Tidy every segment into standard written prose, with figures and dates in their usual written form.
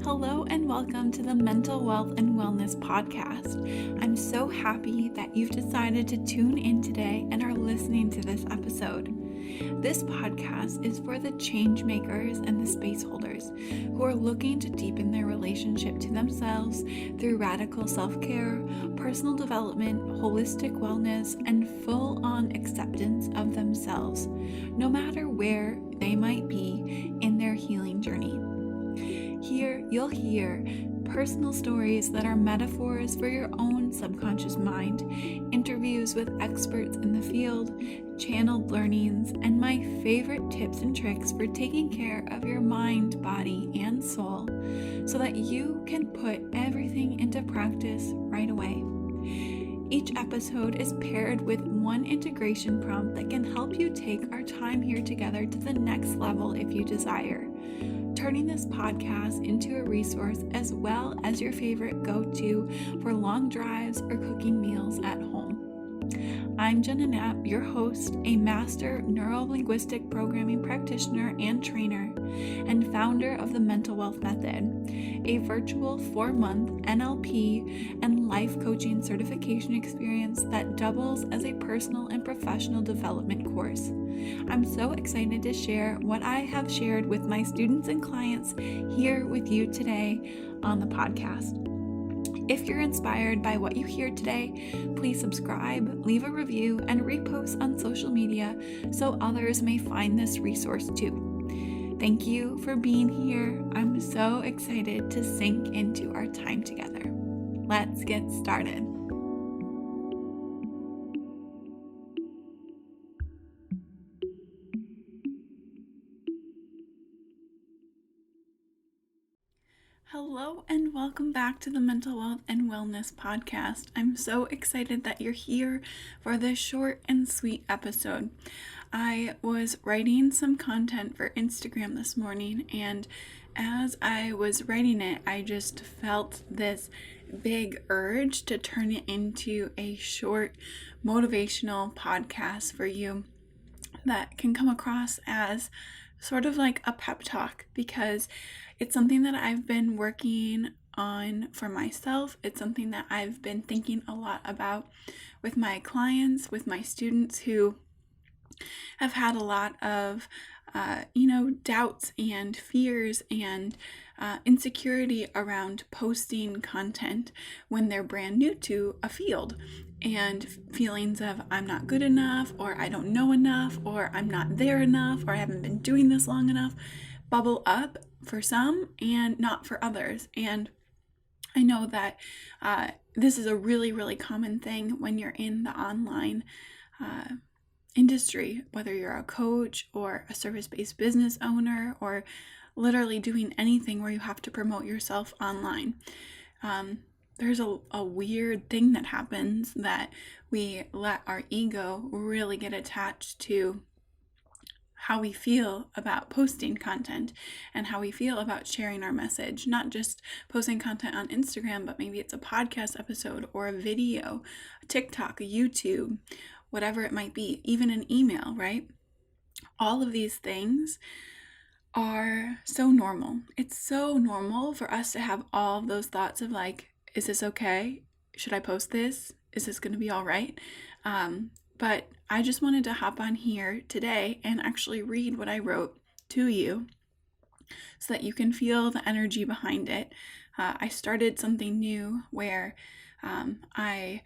Hello and welcome to the Mental Wealth and Wellness Podcast. I'm so happy that you've decided to tune in today and are listening to this episode. This podcast is for the change makers and the space holders who are looking to deepen their relationship to themselves through radical self-care, personal development, holistic wellness, and full-on acceptance of themselves, no matter where they might be in their healing journey. Here, you'll hear personal stories that are metaphors for your own subconscious mind, interviews with experts in the field, channeled learnings, and my favorite tips and tricks for taking care of your mind, body, and soul so that you can put everything into practice right away. Each episode is paired with one integration prompt that can help you take our time here together to the next level if you desire, turning this podcast into a resource as well as your favorite go-to for long drives or cooking meals at home. I'm Jenna Knapp, your host, a master neuro-linguistic programming practitioner and trainer, and founder of the Mental Wealth Method, a virtual 4-month NLP and life coaching certification experience that doubles as a personal and professional development course. I'm so excited to share what I have shared with my students and clients here with you today on the podcast. If you're inspired by what you hear today, please subscribe, leave a review, and repost on social media so others may find this resource too. Thank you for being here. I'm so excited to sink into our time together. Let's get started. Hello and welcome back to the Mental Wealth and Wellness Podcast. I'm so excited that you're here for this short and sweet episode. I was writing some content for Instagram this morning, and as I was writing it, I just felt this big urge to turn it into a short motivational podcast for you that can come across as sort of like a pep talk, because it's something that I've been working on for myself. It's something that I've been thinking a lot about with my clients, with my students who have had a lot of, doubts and fears and insecurity around posting content when they're brand new to a field, and feelings of I'm not good enough, or I don't know enough, or I'm not there enough, or I haven't been doing this long enough bubble up for some and not for others. And I know that this is a really, really common thing when you're in the online industry, whether you're a coach or a service-based business owner or literally doing anything where you have to promote yourself online. There's a weird thing that happens that we let our ego really get attached to how we feel about posting content and how we feel about sharing our message, not just posting content on Instagram, but maybe it's a podcast episode or a video, a TikTok, a YouTube, whatever it might be, even an email, right? All of these things are so normal. It's so normal for us to have all of those thoughts of like, is this okay? Should I post this? Is this going to be all right? But I just wanted to hop on here today and actually read what I wrote to you so that you can feel the energy behind it. I started something new where I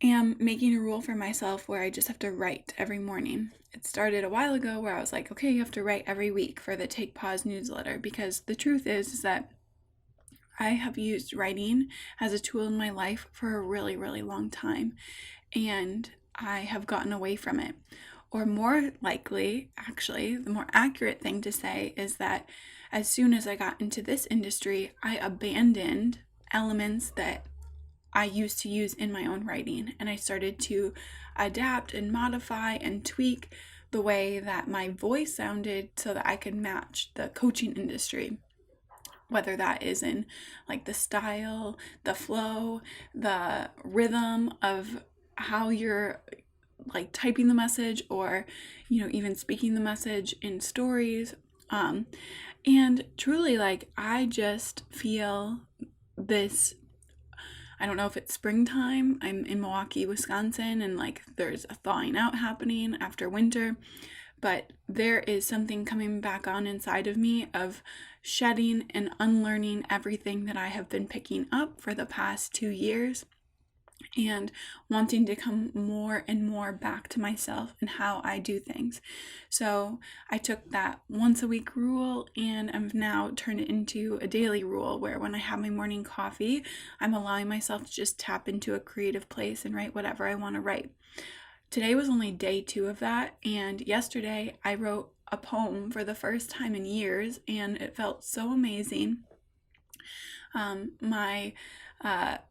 am making a rule for myself where I just have to write every morning. It started a while ago where I was like, okay, you have to write every week for the Take Pause newsletter, because the truth is that I have used writing as a tool in my life for a really, really long time, and I have gotten away from it. Or more likely, actually, the more accurate thing to say is that as soon as I got into this industry, I abandoned elements that I used to use in my own writing, and I started to adapt and modify and tweak the way that my voice sounded so that I could match the coaching industry, whether that is in like the style, the flow, the rhythm of how you're like typing the message, or even speaking the message in stories. And truly, like, I just feel this. I don't know if it's springtime. I'm in Milwaukee, Wisconsin, and like there's a thawing out happening after winter. But there is something coming back on inside of me of shedding and unlearning everything that I have been picking up for the past 2 years, and wanting to come more and more back to myself and how I do things. So I took that once a week rule and I've now turned it into a daily rule where when I have my morning coffee, I'm allowing myself to just tap into a creative place and write whatever I want to write. Today was only day 2 of that, and yesterday I wrote a poem for the first time in years, and it felt so amazing. My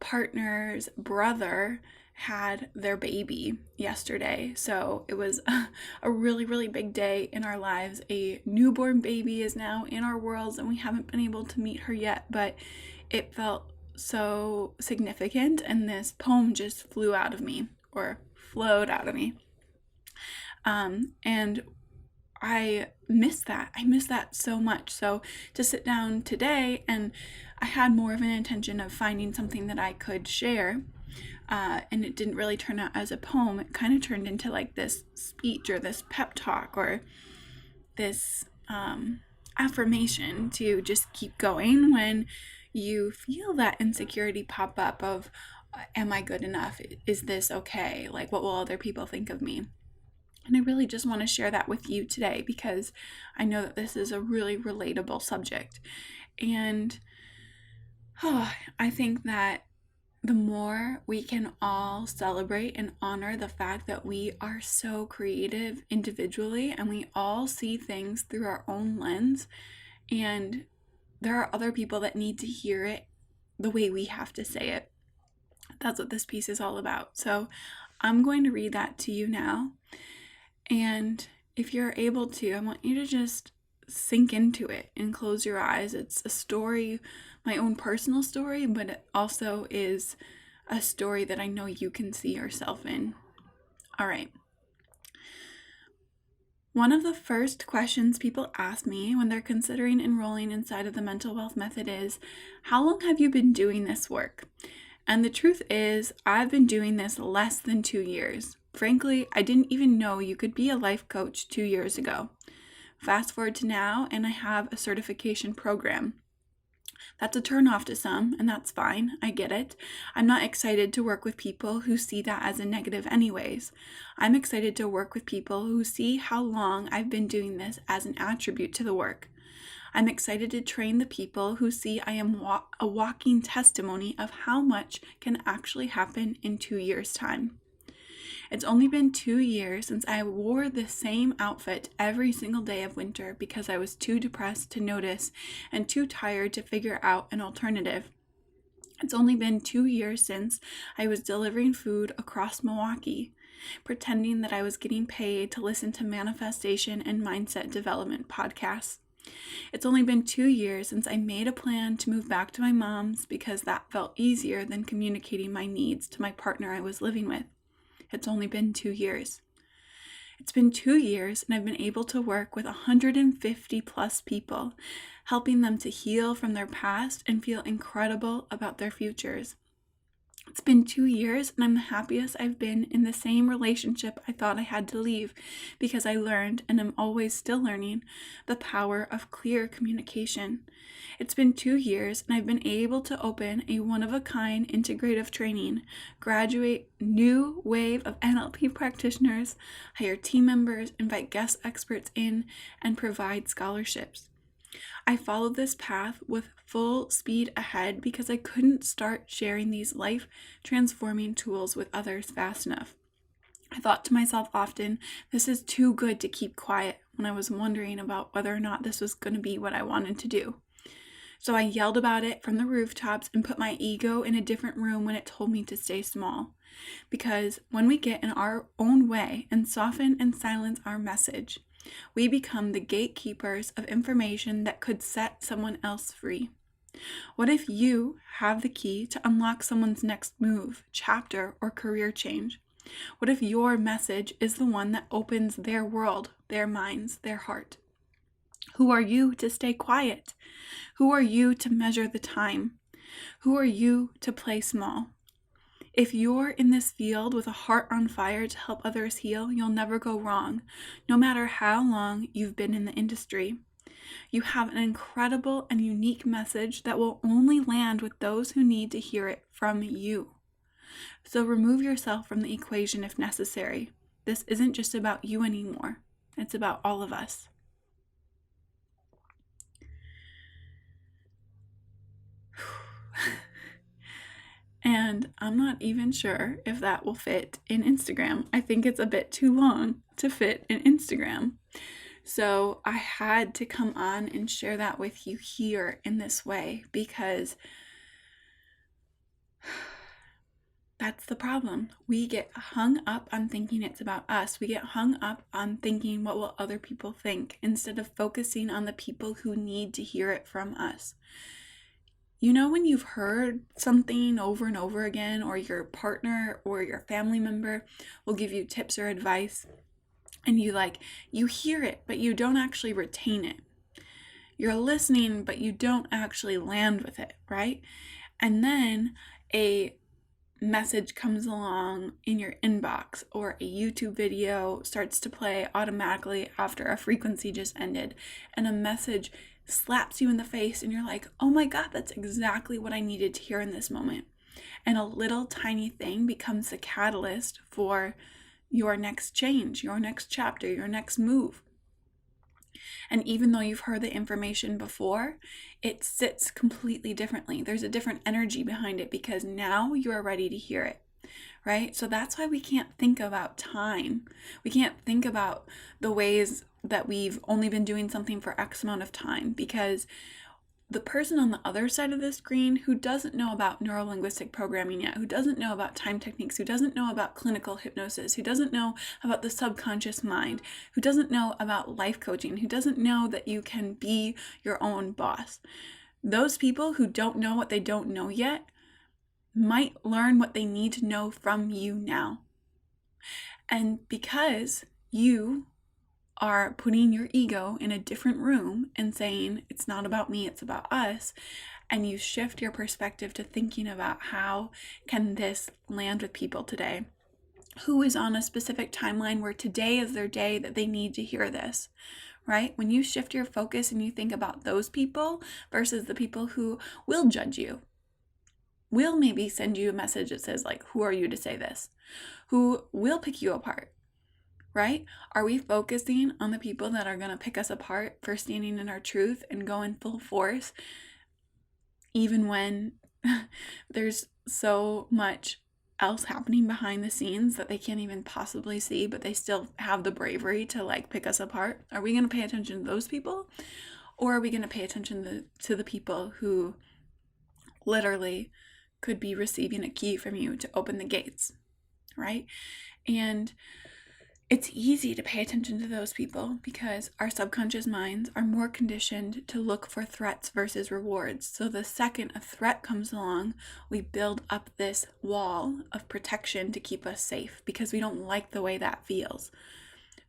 partner's brother had their baby yesterday, so it was a really, really big day in our lives. A newborn baby is now in our worlds, and we haven't been able to meet her yet, but it felt so significant, and this poem just flowed out of me. And I miss that. I miss that so much. So to sit down today, and I had more of an intention of finding something that I could share, and it didn't really turn out as a poem. It kind of turned into like this speech or this pep talk or this affirmation to just keep going when you feel that insecurity pop up of, am I good enough? Is this okay? Like, what will other people think of me? And I really just want to share that with you today because I know that this is a really relatable subject. And I think that the more we can all celebrate and honor the fact that we are so creative individually and we all see things through our own lens, and there are other people that need to hear it the way we have to say it. That's what this piece is all about. So I'm going to read that to you now. And if you're able to, I want you to just sink into it and close your eyes. It's a story, my own personal story, but it also is a story that I know you can see yourself in. All right. One of the first questions people ask me when they're considering enrolling inside of the mental wealth method is, how long have you been doing this work? And the truth is, I've been doing this less than 2 years. Frankly, I didn't even know you could be a life coach 2 years ago. Fast forward to now, and I have a certification program. That's a turnoff to some, and that's fine. I get it. I'm not excited to work with people who see that as a negative anyways. I'm excited to work with people who see how long I've been doing this as an attribute to the work. I'm excited to train the people who see I am a walking testimony of how much can actually happen in 2 years' time. It's only been 2 years since I wore the same outfit every single day of winter because I was too depressed to notice and too tired to figure out an alternative. It's only been 2 years since I was delivering food across Milwaukee, pretending that I was getting paid to listen to manifestation and mindset development podcasts. It's only been 2 years since I made a plan to move back to my mom's because that felt easier than communicating my needs to my partner I was living with. It's only been 2 years. It's been 2 years and I've been able to work with 150 plus people, helping them to heal from their past and feel incredible about their futures. It's been 2 years and I'm the happiest I've been in the same relationship I thought I had to leave because I learned, and I'm always still learning, the power of clear communication. It's been 2 years and I've been able to open a one-of-a-kind integrative training, graduate new wave of NLP practitioners, hire team members, invite guest experts in, and provide scholarships. I followed this path with full speed ahead because I couldn't start sharing these life-transforming tools with others fast enough. I thought to myself often, this is too good to keep quiet, when I was wondering about whether or not this was going to be what I wanted to do. So I yelled about it from the rooftops and put my ego in a different room when it told me to stay small. Because when we get in our own way and soften and silence our message, we become the gatekeepers of information that could set someone else free. What if you have the key to unlock someone's next move, chapter, or career change? What if your message is the one that opens their world, their minds, their heart? Who are you to stay quiet? Who are you to measure the time? Who are you to play small? If you're in this field with a heart on fire to help others heal, you'll never go wrong, no matter how long you've been in the industry. You have an incredible and unique message that will only land with those who need to hear it from you. So remove yourself from the equation if necessary. This isn't just about you anymore. It's about all of us. And I'm not even sure if that will fit in Instagram. I think it's a bit too long to fit in Instagram. So I had to come on and share that with you here in this way, because that's the problem. We get hung up on thinking it's about us. We get hung up on thinking, what will other people think, instead of focusing on the people who need to hear it from us. You know, when you've heard something over and over again, or your partner or your family member will give you tips or advice, and you hear it, but you don't actually retain it. You're listening, but you don't actually land with it, right? And then a message comes along in your inbox, or a YouTube video starts to play automatically after a frequency just ended, and a message slaps you in the face, and you're like, oh my God, that's exactly what I needed to hear in this moment. And a little tiny thing becomes the catalyst for your next change, your next chapter, your next move. And even though you've heard the information before, it sits completely differently. There's a different energy behind it, because now you are ready to hear it, right? So that's why we can't think about time. We can't think about the ways that we've only been doing something for X amount of time, because the person on the other side of the screen who doesn't know about neuro-linguistic programming yet, who doesn't know about time techniques, who doesn't know about clinical hypnosis, who doesn't know about the subconscious mind, who doesn't know about life coaching, who doesn't know that you can be your own boss. Those people who don't know what they don't know yet might learn what they need to know from you now. And because you are putting your ego in a different room and saying, it's not about me, it's about us, and you shift your perspective to thinking about, how can this land with people today? Who is on a specific timeline where today is their day that they need to hear this, right? When you shift your focus and you think about those people versus the people who will judge you, will maybe send you a message that says, like, who are you to say this? Who will pick you apart? Right? Are we focusing on the people that are going to pick us apart for standing in our truth and going full force, even when there's so much else happening behind the scenes that they can't even possibly see, but they still have the bravery to pick us apart? Are we going to pay attention to those people? Or are we going to pay attention to the people who literally could be receiving a key from you to open the gates, right? And it's easy to pay attention to those people because our subconscious minds are more conditioned to look for threats versus rewards. So the second a threat comes along, we build up this wall of protection to keep us safe because we don't like the way that feels.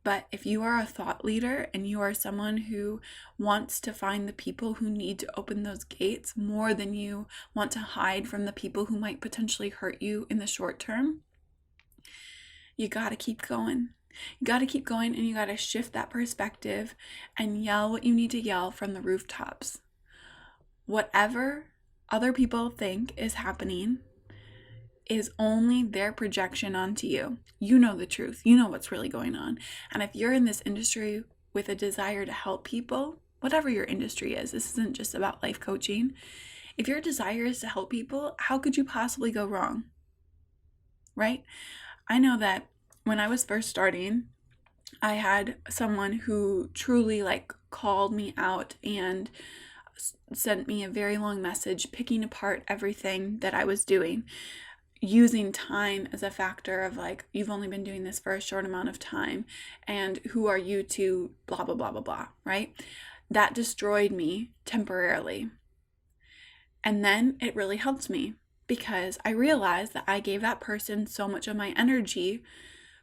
But if you are a thought leader and you are someone who wants to find the people who need to open those gates more than you want to hide from the people who might potentially hurt you in the short term, you got to keep going. You got to keep going, and you got to shift that perspective and yell what you need to yell from the rooftops. Whatever other people think is happening is only their projection onto you. You know the truth. You know what's really going on. And if you're in this industry with a desire to help people, whatever your industry is, this isn't just about life coaching. If your desire is to help people, how could you possibly go wrong? Right? I know that when I was first starting, I had someone who truly called me out and sent me a very long message picking apart everything that I was doing, using time as a factor of you've only been doing this for a short amount of time, and who are you to blah, blah, blah, blah, blah, right? That destroyed me temporarily. And then it really helped me because I realized that I gave that person so much of my energy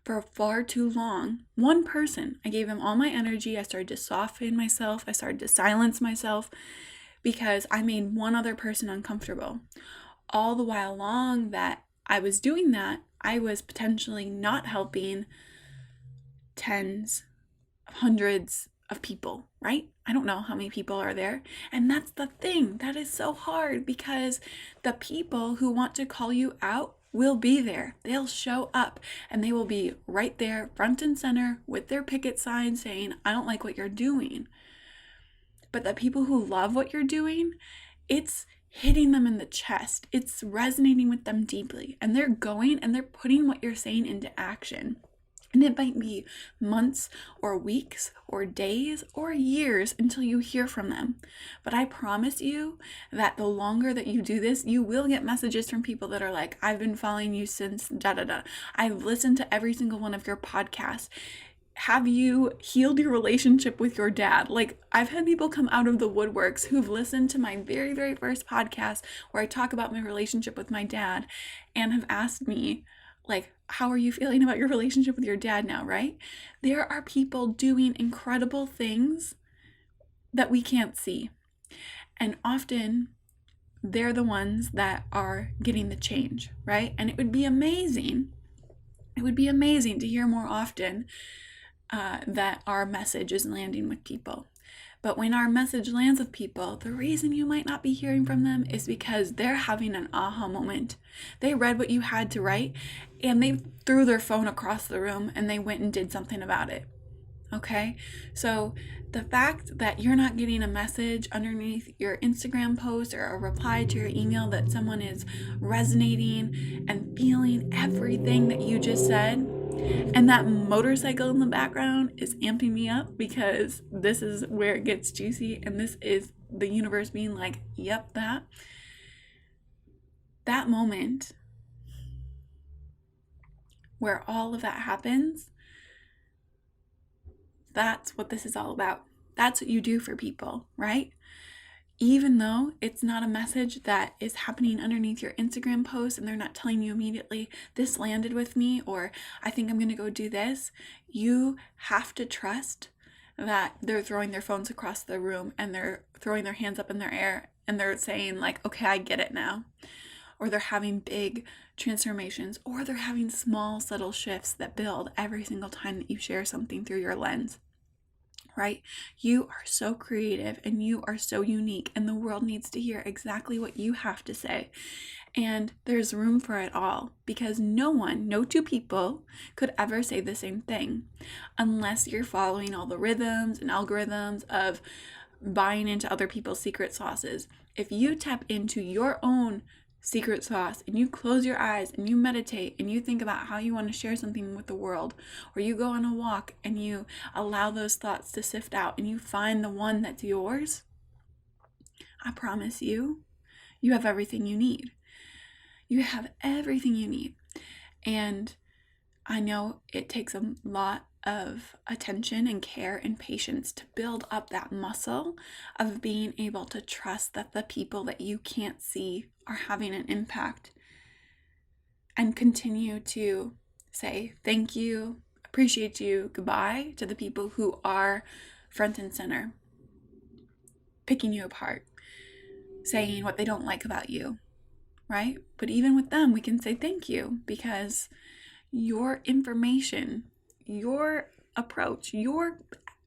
for far too long. One person, I gave him all my energy. I started to soften myself. I started to silence myself because I made one other person uncomfortable. All the while long that I was doing that, I was potentially not helping tens of hundreds of people, right? I don't know how many people are there. And that's the thing that is so hard, because the people who want to call you out will be there. They'll show up and they will be right there front and center with their picket sign saying, I don't like what you're doing. But the people who love what you're doing, it's hitting them in the chest. It's resonating with them deeply. And they're going and they're putting what you're saying into action. And it might be months or weeks or days or years until you hear from them. But I promise you that the longer that you do this, you will get messages from people that are like, I've been following you since da-da-da. I've listened to every single one of your podcasts. Have you healed your relationship with your dad? Like, I've had people come out of the woodworks who've listened to my very, very first podcast where I talk about my relationship with my dad and have asked me, like, how are you feeling about your relationship with your dad now, right? There are people doing incredible things that we can't see. And often they're the ones that are getting the change, right? And it would be amazing. It would be amazing to hear more often that our message is landing with people. But when our message lands with people, the reason you might not be hearing from them is because they're having an aha moment. They read what you had to write and they threw their phone across the room and they went and did something about it. Okay? So the fact that you're not getting a message underneath your Instagram post or a reply to your email that someone is resonating and feeling everything that you just said, and that motorcycle in the background is amping me up, because this is where it gets juicy, and this is the universe being like, yep, that moment where all of that happens, that's what this is all about. That's what you do for people, right? Even though it's not a message that is happening underneath your Instagram post and they're not telling you immediately, this landed with me, or I think I'm going to go do this, you have to trust that they're throwing their phones across the room and they're throwing their hands up in their air and they're saying like, okay, I get it now. Or they're having big transformations, or they're having small, subtle shifts that build every single time that you share something through your lens. Right? You are so creative and you are so unique, and the world needs to hear exactly what you have to say. And there's room for it all, because no two people could ever say the same thing unless you're following all the rhythms and algorithms of buying into other people's secret sauces. If you tap into your own secret sauce and you close your eyes and you meditate and you think about how you want to share something with the world, or you go on a walk and you allow those thoughts to sift out and you find the one that's yours, I promise you, you have everything you need. You have everything you need. And I know it takes a lot of attention and care and patience to build up that muscle of being able to trust that the people that you can't see are having an impact, and continue to say thank you, appreciate you, goodbye to the people who are front and center, picking you apart, saying what they don't like about you, right? But even with them, we can say thank you, because your information, your approach, your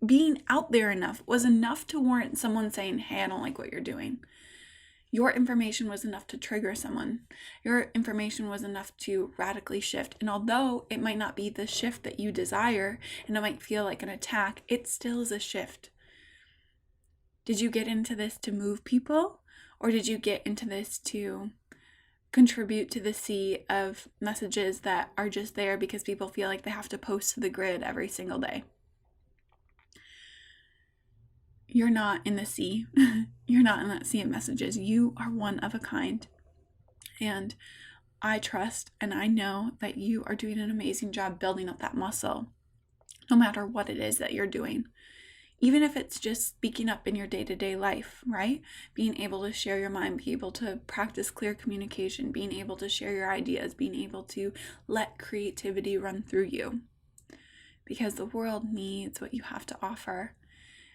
being out there enough was enough to warrant someone saying, hey, I don't like what you're doing. Your information was enough to trigger someone. Your information was enough to radically shift. And although it might not be the shift that you desire, and it might feel like an attack, it still is a shift. Did you get into this to move people? Or did you get into this to contribute to the sea of messages that are just there because people feel like they have to post to the grid every single day? You're not in the sea. You're not in that sea of messages. You are one of a kind. And I trust and I know that you are doing an amazing job building up that muscle, no matter what it is that you're doing. Even if it's just speaking up in your day-to-day life, right? Being able to share your mind, be able to practice clear communication, being able to share your ideas, being able to let creativity run through you. because the world needs what you have to offer.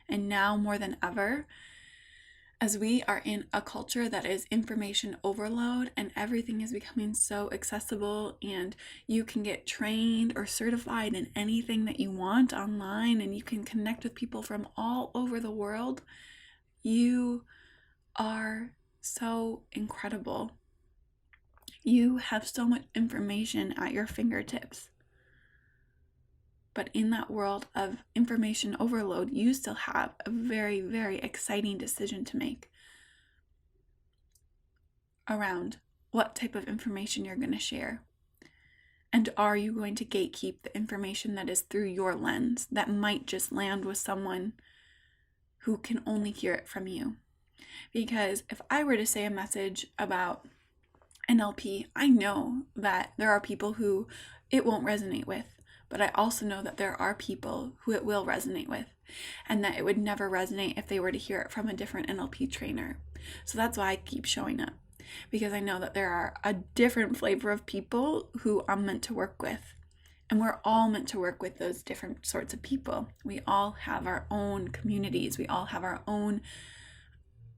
And now more than ever, as we are in a culture that is information overload and everything is becoming so accessible, and you can get trained or certified in anything that you want online, and you can connect with people from all over the world, you are so incredible. You have so much information at your fingertips. But in that world of information overload, you still have a very, very exciting decision to make around what type of information you're going to share. And are you going to gatekeep the information that is through your lens that might just land with someone who can only hear it from you? Because if I were to say a message about NLP, I know that there are people who it won't resonate with, but I also know that there are people who it will resonate with, and that it would never resonate if they were to hear it from a different NLP trainer. So that's why I keep showing up, because I know that there are a different flavor of people who I'm meant to work with. And we're all meant to work with those different sorts of people. We all have our own communities. We all have our own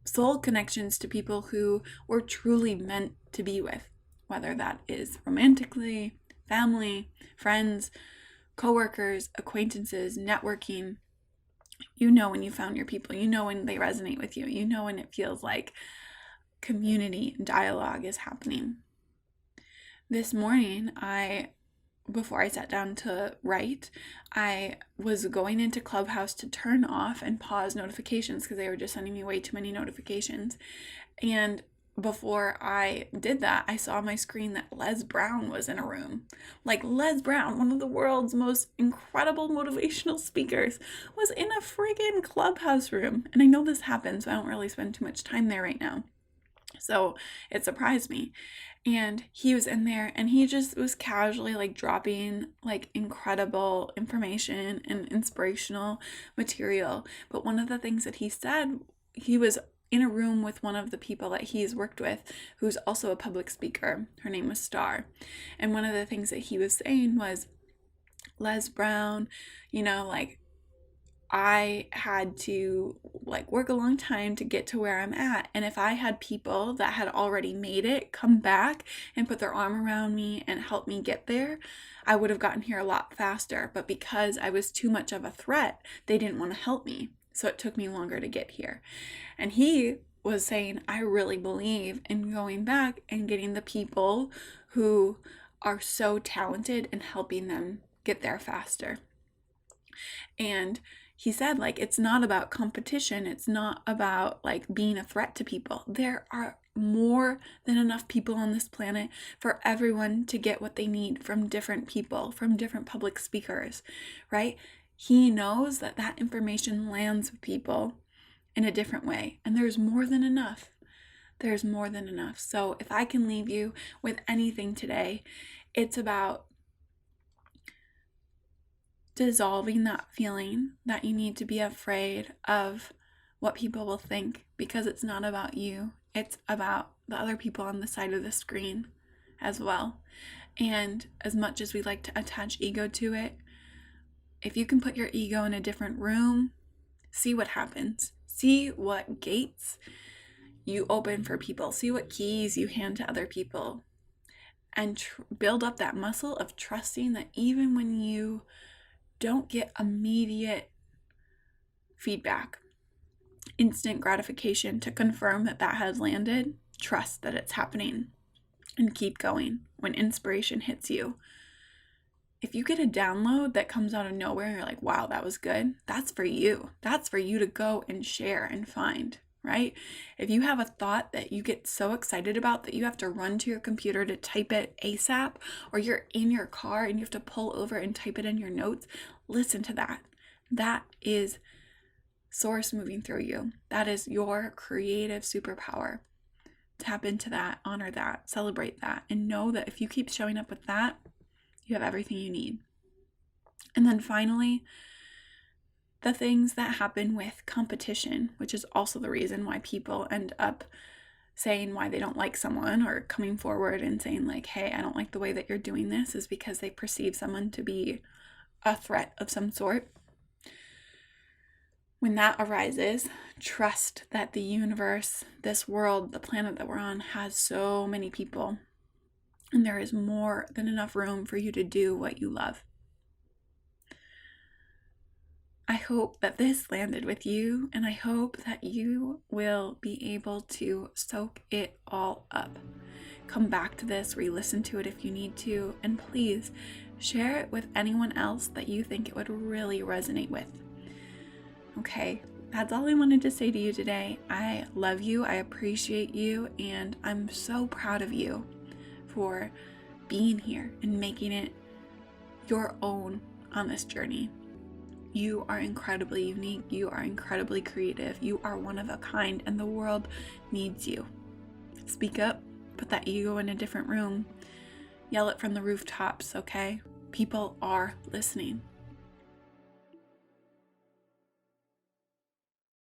soul connections to people who we're truly meant to be with, whether that is romantically, family, friends, coworkers, acquaintances, networking. You know when you found your people. You know when they resonate with you. You know when it feels like community and dialogue is happening. This morning, before I sat down to write, I was going into Clubhouse to turn off and pause notifications because they were just sending me way too many notifications. And before I did that, I saw on my screen that Les Brown was in a room. Like, Les Brown, one of the world's most incredible motivational speakers, was in a friggin' Clubhouse room. And I know this happens, so I don't really spend too much time there right now. So it surprised me. And he was in there, and he just was casually like dropping like incredible information and inspirational material. But one of the things that he said, he was in a room with one of the people that he's worked with, who's also a public speaker. Her name was Star. And one of the things that he was saying was, Les Brown, like, I had to work a long time to get to where I'm at. And if I had people that had already made it come back and put their arm around me and help me get there, I would have gotten here a lot faster. But because I was too much of a threat, they didn't want to help me. So it took me longer to get here. And he was saying, I really believe in going back and getting the people who are so talented and helping them get there faster. And he said, it's not about competition. It's not about being a threat to people. There are more than enough people on this planet for everyone to get what they need from different people, from different public speakers, right? He knows that information lands with people in a different way. And there's more than enough. There's more than enough. So if I can leave you with anything today, it's about dissolving that feeling that you need to be afraid of what people will think, because it's not about you. It's about the other people on the side of the screen as well. And as much as we like to attach ego to it, if you can put your ego in a different room, see what happens. See what gates you open for people. See what keys you hand to other people. And build up that muscle of trusting that even when you don't get immediate feedback, instant gratification to confirm that has landed, trust that it's happening and keep going. When inspiration hits you, if you get a download that comes out of nowhere and you're like, wow, that was good, that's for you. That's for you to go and share and find, right? If you have a thought that you get so excited about that you have to run to your computer to type it ASAP, or you're in your car and you have to pull over and type it in your notes, listen to that. That is source moving through you. That is your creative superpower. Tap into that, honor that, celebrate that, and know that if you keep showing up with that, you have everything you need. And then finally, the things that happen with competition, which is also the reason why people end up saying why they don't like someone, or coming forward and saying hey, I don't like the way that you're doing this, is because they perceive someone to be a threat of some sort, when that arises, trust that the universe, this world, the planet that we're on, has so many people, and there is more than enough room for you to do what you love. I hope that this landed with you, and I hope that you will be able to soak it all up. Come back to this, re-listen to it if you need to, and please share it with anyone else that you think it would really resonate with. Okay, that's all I wanted to say to you today. I love you, I appreciate you, and I'm so proud of you for being here and making it your own on this journey. You are incredibly unique, you are incredibly creative, you are one of a kind, and the world needs you. Speak up, put that ego in a different room, yell it from the rooftops, okay? People are listening.